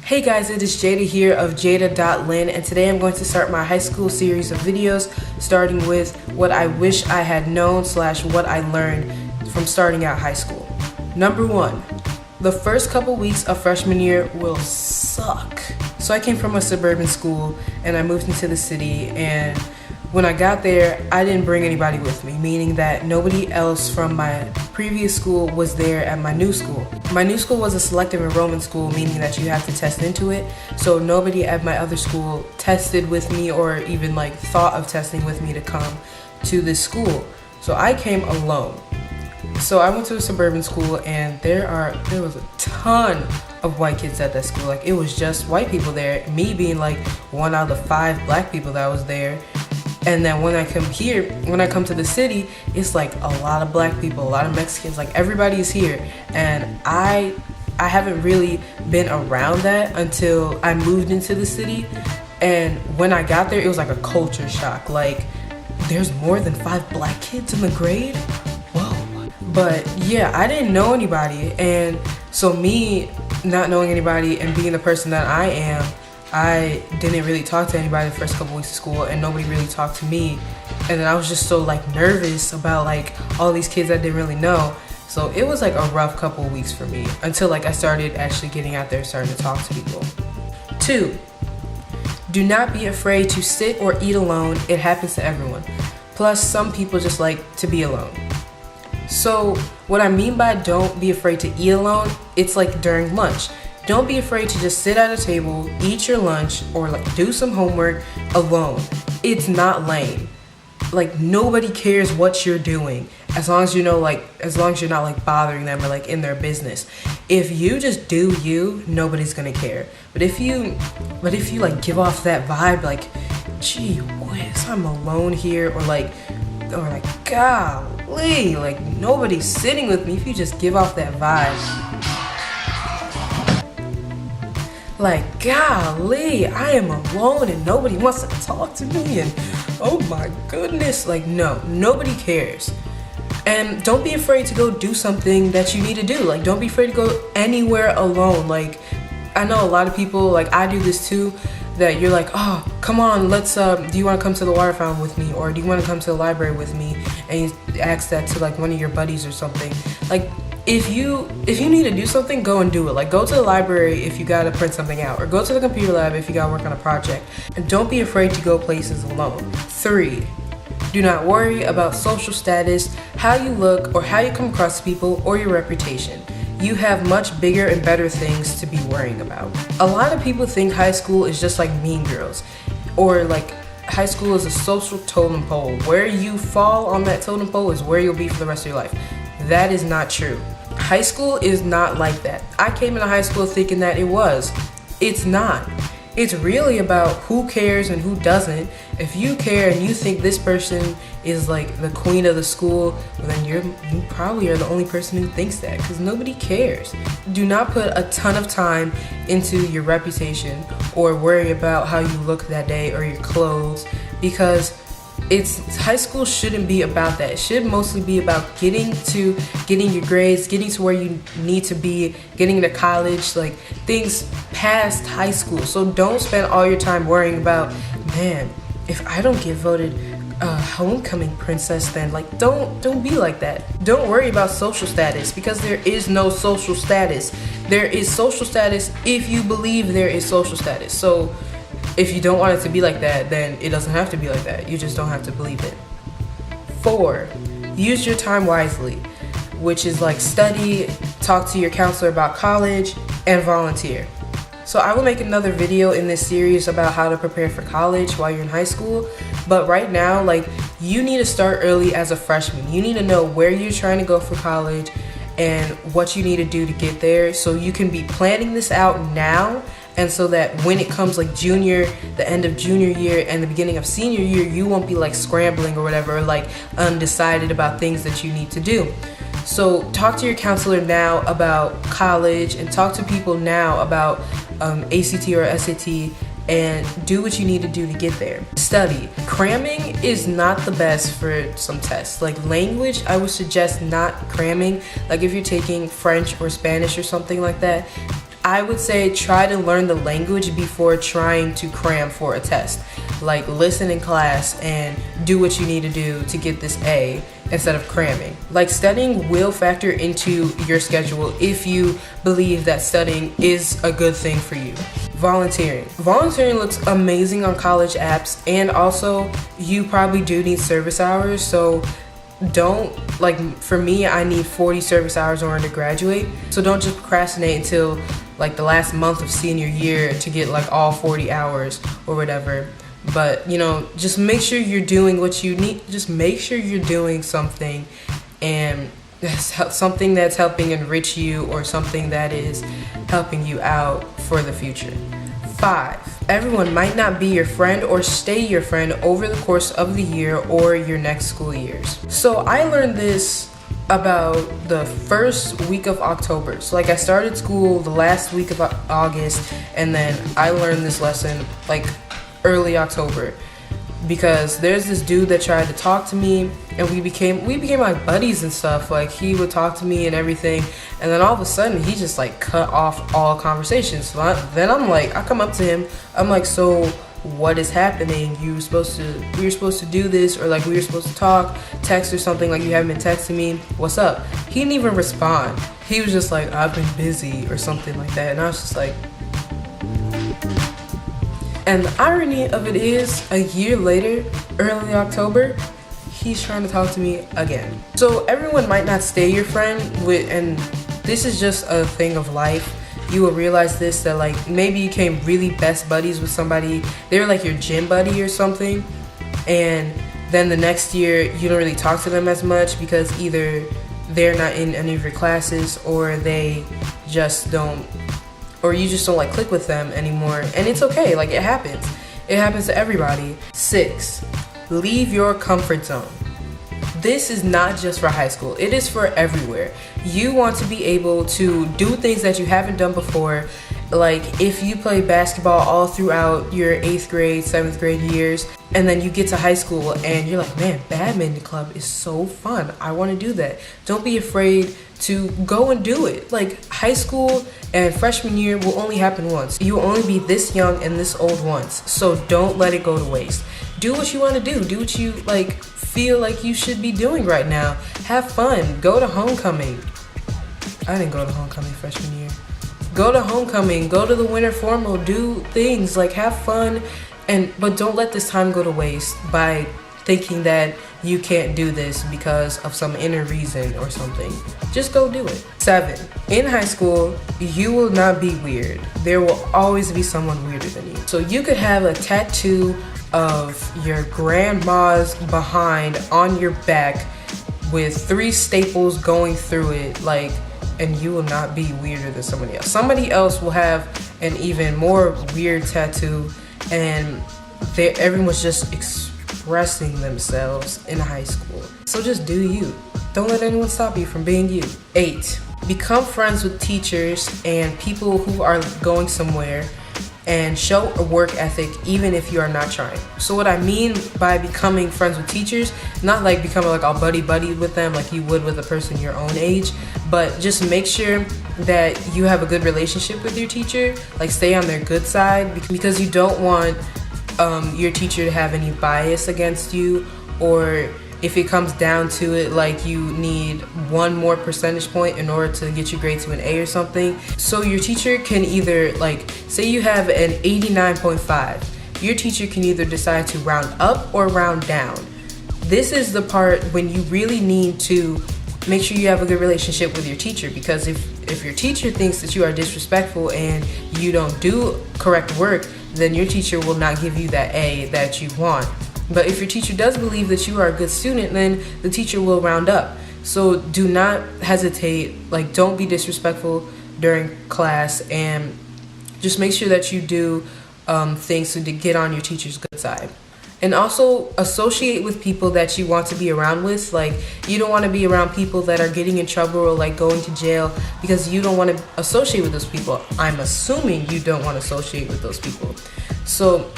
Hey guys, it is Jada here of Jadah.lynn, and today I'm going to start my high school series of videos starting with what I wish I had known / what I learned from starting out high school. Number 1, the first couple weeks of freshman year will suck. So I came from a suburban school and I moved into the city, and when I got there, I didn't bring anybody with me, meaning that nobody else from my previous school was there at my new school. My new school was a selective enrollment school, meaning that you have to test into it. So nobody at my other school tested with me or even thought of testing with me to come to this school. So I came alone. So I went to a suburban school, and there was a ton of white kids at that school. It was just white people there, me being one out of the 5 black people that was there. And then when I come to the city, it's a lot of black people, a lot of Mexicans, everybody is here. And I haven't really been around that until I moved into the city. And when I got there, it was a culture shock. There's more than 5 black kids in the grade? Whoa. But yeah, I didn't know anybody. And so me not knowing anybody and being the person that I am, I didn't really talk to anybody the first couple weeks of school, and nobody really talked to me. And then I was just so nervous about all these kids I didn't really know. So it was a rough couple of weeks for me until I started actually getting out there and starting to talk to people. 2, do not be afraid to sit or eat alone. It happens to everyone. Plus, some people just like to be alone. So what I mean by don't be afraid to eat alone, it's during lunch. Don't be afraid to just sit at a table, eat your lunch, or do some homework alone. It's not lame. Nobody cares what you're doing as long as you know, as long as you're not bothering them or in their business. If you just do you, nobody's gonna care. But if you give off that vibe gee whiz, I'm alone here, or golly, nobody's sitting with me. If you just give off that vibe, golly, I am alone and nobody wants to talk to me, and oh my goodness, no, nobody cares. And don't be afraid to go do something that you need to do. Don't be afraid to go anywhere alone. I know a lot of people, I do this too, that you're oh, come on, let's, do you want to come to the water fountain with me? Or do you want to come to the library with me? And you ask that to one of your buddies or something. If you need to do something, go and do it. Go to the library if you gotta print something out, or go to the computer lab if you gotta work on a project. And don't be afraid to go places alone. 3, do not worry about social status, how you look, or how you come across to people, or your reputation. You have much bigger and better things to be worrying about. A lot of people think high school is just like Mean Girls, or high school is a social totem pole. Where you fall on that totem pole is where you'll be for the rest of your life. That is not true. High school is not like that. I came into high school thinking that it was. It's not. It's really about who cares and who doesn't. If you care and you think this person is the queen of the school, then you probably are the only person who thinks that, because nobody cares. Do not put a ton of time into your reputation or worry about how you look that day or your clothes, because high school shouldn't be about that. It should mostly be about getting your grades, getting to where you need to be, getting to college, things past high school. So don't spend all your time worrying about, man, if I don't get voted homecoming princess, then don't be like that. Don't worry about social status, because there is no social status. There is social status if you believe there is social status. So if you don't want it to be like that, then it doesn't have to be like that. You just don't have to believe it. 4, use your time wisely, which is study, talk to your counselor about college, and volunteer. So I will make another video in this series about how to prepare for college while you're in high school. But right now, you need to start early as a freshman. You need to know where you're trying to go for college and what you need to do to get there, so you can be planning this out now. And so that when it comes the end of junior year and the beginning of senior year, you won't be scrambling or whatever, or undecided about things that you need to do. So talk to your counselor now about college, and talk to people now about ACT or SAT, and do what you need to do to get there. Study. Cramming is not the best for some tests. Language, I would suggest not cramming. If you're taking French or Spanish or something like that, I would say try to learn the language before trying to cram for a test. Like, listen in class and do what you need to do to get this A instead of cramming. Like, studying will factor into your schedule if you believe that studying is a good thing for you. Volunteering. Volunteering looks amazing on college apps, and also you probably do need service hours, so don't, like, for me, I need 40 service hours in order to graduate, so don't just procrastinate until like the last month of senior year to get like all 40 hours or whatever. But, you know, just make sure you're doing what you need. Just make sure you're doing something, and something that's helping enrich you, or something that is helping you out for the future. 5, everyone might not be your friend or stay your friend over the course of the year or your next school years. So I learned this about the first week of October. So like, I started school the last week of August, and then I learned this lesson like early October, because there's this dude that tried to talk to me, and we became like buddies and stuff. Like, he would talk to me and everything, and then all of a sudden he just like cut off all conversations. So then I'm like, I come up to him, I'm like, so what is happening? We were supposed to do this, or like we were supposed to talk, text or something, like you haven't been texting me, what's up? He didn't even respond. He was just like, I've been busy or something like that, and I was just like. And the irony of it is, a year later, early October, he's trying to talk to me again. So everyone might not stay your friend, and this is just a thing of life. You will realize this, that like maybe you became really best buddies with somebody. They were like your gym buddy or something, and then the next year you don't really talk to them as much because either they're not in any of your classes, or they just don't, or you just don't like click with them anymore. And it's okay, like, it happens to everybody. 6, leave your comfort zone. This is not just for high school, it is for everywhere. You want to be able to do things that you haven't done before. Like, if you play basketball all throughout your 8th grade, 7th grade years, and then you get to high school and you're like, man, badminton club is so fun, I want to do that. Don't be afraid to go and do it. Like, high school and freshman year will only happen once. You will only be this young and this old once, so don't let it go to waste. Do what you want to do what you like, feel like you should be doing right now. Have fun. Go to homecoming. I didn't go to homecoming freshman year. Go to homecoming, go to the winter formal, do things, like, have fun, but don't let this time go to waste by thinking that you can't do this because of some inner reason or something. Just go do it. 7, in high school, you will not be weird. There will always be someone weirder than you. So you could have a tattoo of your grandma's behind on your back with 3 staples going through it, like, and you will not be weirder than somebody else. Somebody else will have an even more weird tattoo, and everyone's just expressing themselves in high school. So just do you. Don't let anyone stop you from being you. 8, become friends with teachers and people who are going somewhere, and show a work ethic even if you are not trying. So what I mean by becoming friends with teachers, not like becoming like a buddy with them like you would with a person your own age, but just make sure that you have a good relationship with your teacher, like stay on their good side, because you don't want your teacher to have any bias against you, or if it comes down to it, like you need 1 more percentage point in order to get your grade to an A or something. So your teacher can either, like, say you have an 89.5, your teacher can either decide to round up or round down. This is the part when you really need to make sure you have a good relationship with your teacher, because if your teacher thinks that you are disrespectful and you don't do correct work, then your teacher will not give you that A that you want. But if your teacher does believe that you are a good student, then the teacher will round up. So do not hesitate, like, don't be disrespectful during class, and just make sure that you do things to get on your teacher's good side. And also associate with people that you want to be around with. Like, you don't want to be around people that are getting in trouble or like going to jail, because you don't want to associate with those people. I'm assuming you don't want to associate with those people. So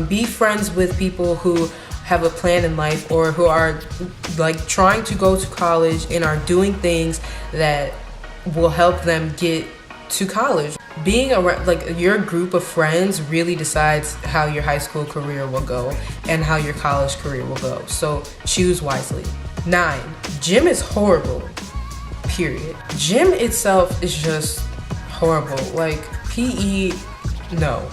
be friends with people who have a plan in life, or who are like trying to go to college and are doing things that will help them get to college. Being around, like, your group of friends really decides how your high school career will go and how your college career will go. So choose wisely. 9, gym is horrible, period. Gym itself is just horrible. Like, PE, no.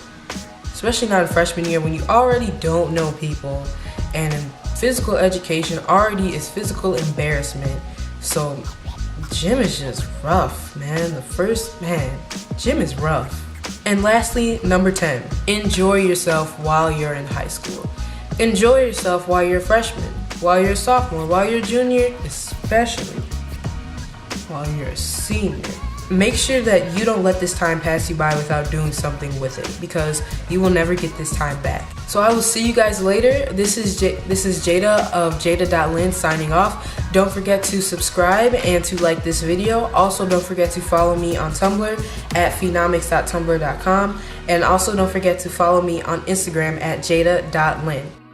Especially not a freshman year when you already don't know people, and physical education already is physical embarrassment. So gym is just rough, man. Gym is rough. And lastly, number 10, enjoy yourself while you're in high school. Enjoy yourself while you're a freshman, while you're a sophomore, while you're a junior, especially while you're a senior. Make sure that you don't let this time pass you by without doing something with it, because you will never get this time back. So I will see you guys later. This is Jada of Jadah.lynn signing off. Don't forget to subscribe and to like this video. Also, don't forget to follow me on Tumblr at phenomics.tumblr.com. And also don't forget to follow me on Instagram at Jadah.lynn.